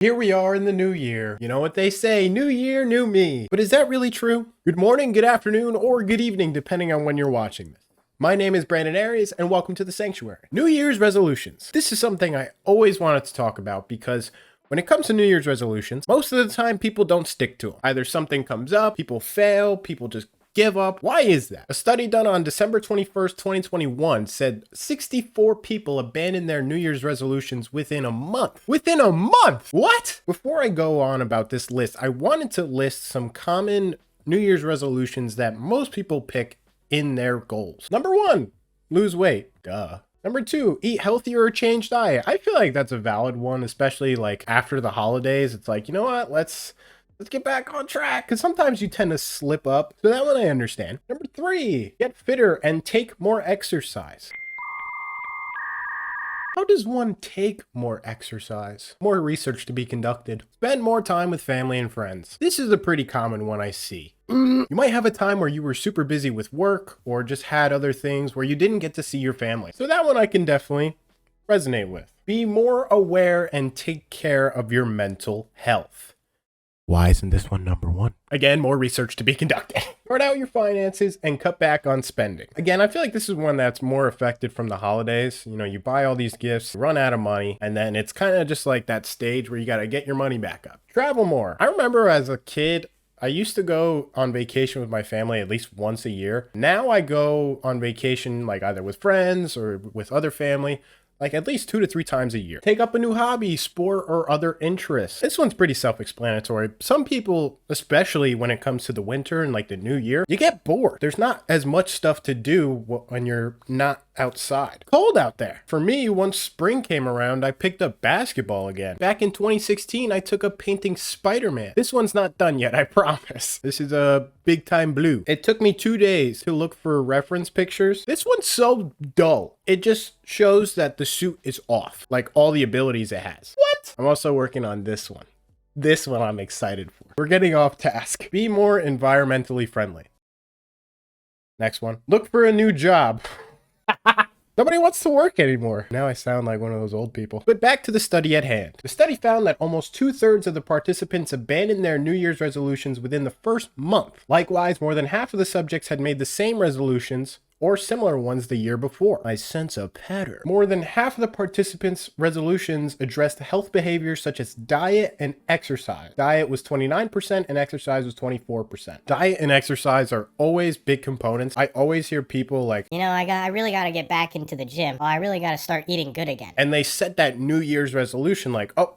Here we are in the new year. You know what they say, new year, new me. But is that really true? Good morning, good afternoon, or good evening, depending on when you're watching this. My name is Brandon Aries, and welcome to the Sanctuary. New Year's resolutions. This is something I always wanted to talk about because when it comes to New Year's resolutions, most of the time people don't stick to them. Either something comes up, people fail, people just give up. Why is that? A study done on December 21st, 2021 said 64 people abandoned their New Year's resolutions within a month. Within a month? What? Before I go on about this list, I wanted to list some common New Year's resolutions that most people pick in their goals. Number 1, lose weight. Duh. Number 2, eat healthier or change diet. I feel like that's a valid one, especially like after the holidays. It's like, you know what? Let's get back on track, because sometimes you tend to slip up. So that one I understand. Number 3, get fitter and take more exercise. How does one take more exercise? More research to be conducted. Spend more time with family and friends. This is a pretty common one I see. You might have a time where you were super busy with work or just had other things where you didn't get to see your family. So that one I can definitely resonate with. Be more aware and take care of your mental health. Why isn't this one number 1? Again, more research to be conducted. Sort out your finances and cut back on spending. Again, I feel like this is one that's more affected from the holidays. You know, you buy all these gifts, run out of money, and then it's kind of just like that stage where you got to get your money back up. Travel more. I remember as a kid, I used to go on vacation with my family at least once a year. Now I go on vacation like either with friends or with other family, like at least 2 to 3 times a year. Take up a new hobby, sport, or other interests. This one's pretty self-explanatory. Some people, especially when it comes to the winter and like the new year, you get bored. There's not as much stuff to do when you're not outside. Cold out there. For me, once spring came around, I picked up basketball again. Back in 2016, I took up painting Spider-Man. This one's not done yet, I promise. This is a big time blue. It took me 2 days to look for reference pictures. This one's so dull. It just shows that the suit is off, like all the abilities it has. What? I'm also working on this one. This one I'm excited for. We're getting off task. Be more environmentally friendly. Next one. Look for a new job. Nobody wants to work anymore. Now I sound like one of those old people. But back to the study at hand. The study found that almost 2/3 of the participants abandoned their New Year's resolutions within the first month. Likewise, more than half of the subjects had made the same resolutions or similar ones the year before. I sense a pattern. More than half of the participants' resolutions addressed health behaviors such as diet and exercise. Diet was 29% and exercise was 24%. Diet and exercise are always big components. I always hear people like, you know, I really got to get back into the gym. Oh, I really got to start eating good again. And they set that New Year's resolution like, oh,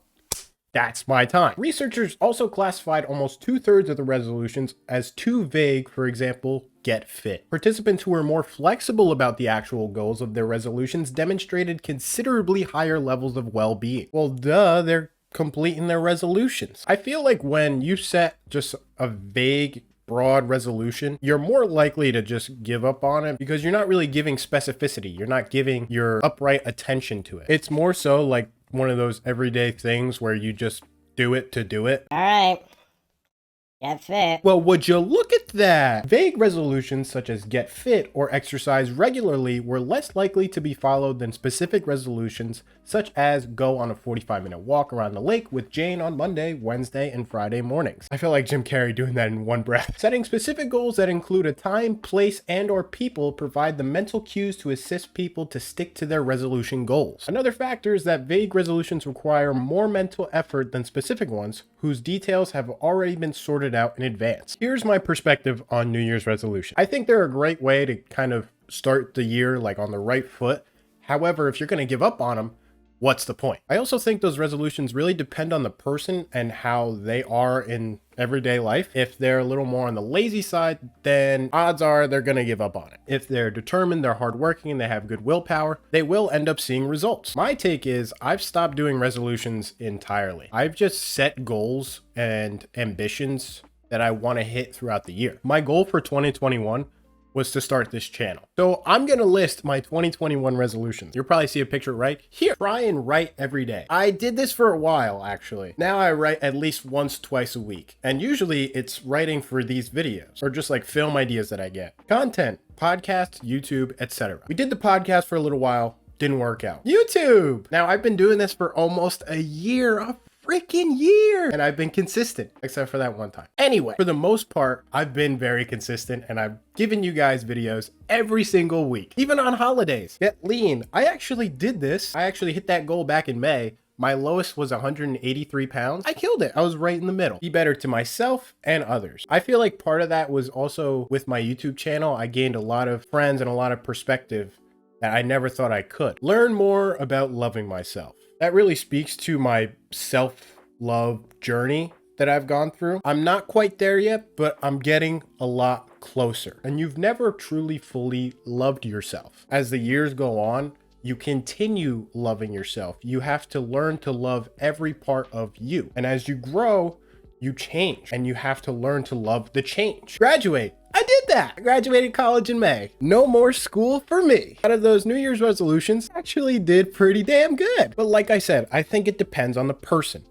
that's my time. Researchers also classified almost 2/3 of the resolutions as too vague. For example, get fit. Participants who were more flexible about the actual goals of their resolutions demonstrated considerably higher levels of well-being. Well, duh, they're completing their resolutions. I feel like when you set just a vague, broad resolution, you're more likely to just give up on it because you're not really giving specificity. You're not giving your upright attention to it. It's more so like one of those everyday things where you just do it to do it. All right. Get fit. Well, would you look at that? Vague resolutions such as get fit or exercise regularly were less likely to be followed than specific resolutions such as go on a 45-minute walk around the lake with Jane on Monday, Wednesday, and Friday mornings. I feel like Jim Carrey doing that in one breath. Setting specific goals that include a time, place, and or people provide the mental cues to assist people to stick to their resolution goals. Another factor is that vague resolutions require more mental effort than specific ones whose details have already been sorted out in advance. Here's my perspective on New Year's resolution. I think they're a great way to kind of start the year like on the right foot. However, if you're going to give up on them, what's the point? I also think those resolutions really depend on the person and how they are in everyday life. If they're a little more on the lazy side, then odds are they're going to give up on it. If they're determined, they're hardworking, and they have good willpower, they will end up seeing results. My take is I've stopped doing resolutions entirely. I've just set goals and ambitions that I want to hit throughout the year. My goal for 2021 was to start this channel. So I'm gonna list my 2021 resolutions. You'll probably see a picture right here. Try and write every day. I did this for a while, actually. Now I write at least once, twice a week. And usually it's writing for these videos or just like film ideas that I get. Content, podcasts, YouTube, etc. We did the podcast for a little while. Didn't work out. YouTube! Now I've been doing this for almost a year. freaking year. And I've been consistent, except for that one time. Anyway, for the most part, I've been very consistent and I've given you guys videos every single week, even on holidays. Get lean. I actually did this. I actually hit that goal back in May. My lowest was 183 pounds. I killed it. I was right in the middle. Be better to myself and others. I feel like part of that was also with my YouTube channel. I gained a lot of friends and a lot of perspective that I never thought I could. Learn more about loving myself. That really speaks to my self-love journey that I've gone through. I'm not quite there yet, but I'm getting a lot closer. And you've never truly fully loved yourself. As the years go on, you continue loving yourself. You have to learn to love every part of you. And as you grow, you change and you have to learn to love the change. Graduate. I did that. I graduated college in May. No more school for me. Out of those New Year's resolutions, actually did pretty damn good. But like I said, I think it depends on the person.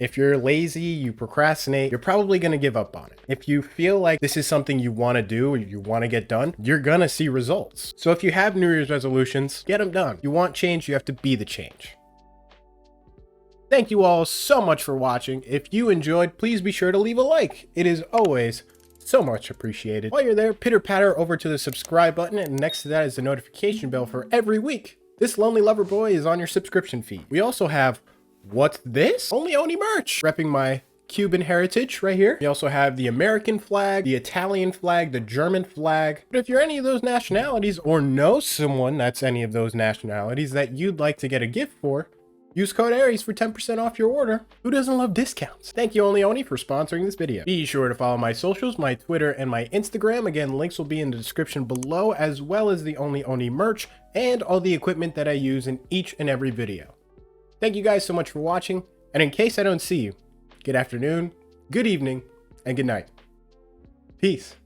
If you're lazy, you procrastinate, you're probably going to give up on it. If you feel like this is something you want to do or you want to get done, you're going to see results. So if you have New Year's resolutions, get them done. You want change, you have to be the change. Thank you all so much for watching. If you enjoyed, please be sure to leave a like. It is always so much appreciated. While you're there, pitter patter over to the subscribe button, and next to that is the notification bell for every week. This Lonely Lover Boy is on your subscription feed. We also have What's This? Only Oni merch, repping my Cuban heritage right here. We also have the American flag, the Italian flag, the German flag. But if you're any of those nationalities or know someone that's any of those nationalities that you'd like to get a gift for, use code Aries for 10% off your order. Who doesn't love discounts? Thank you, Only Oni, for sponsoring this video. Be sure to follow my socials, my Twitter and my Instagram. Again, links will be in the description below, as well as the Only Oni merch and all the equipment that I use in each and every video. Thank you guys so much for watching, and in case I don't see you, good afternoon, good evening, and good night. Peace.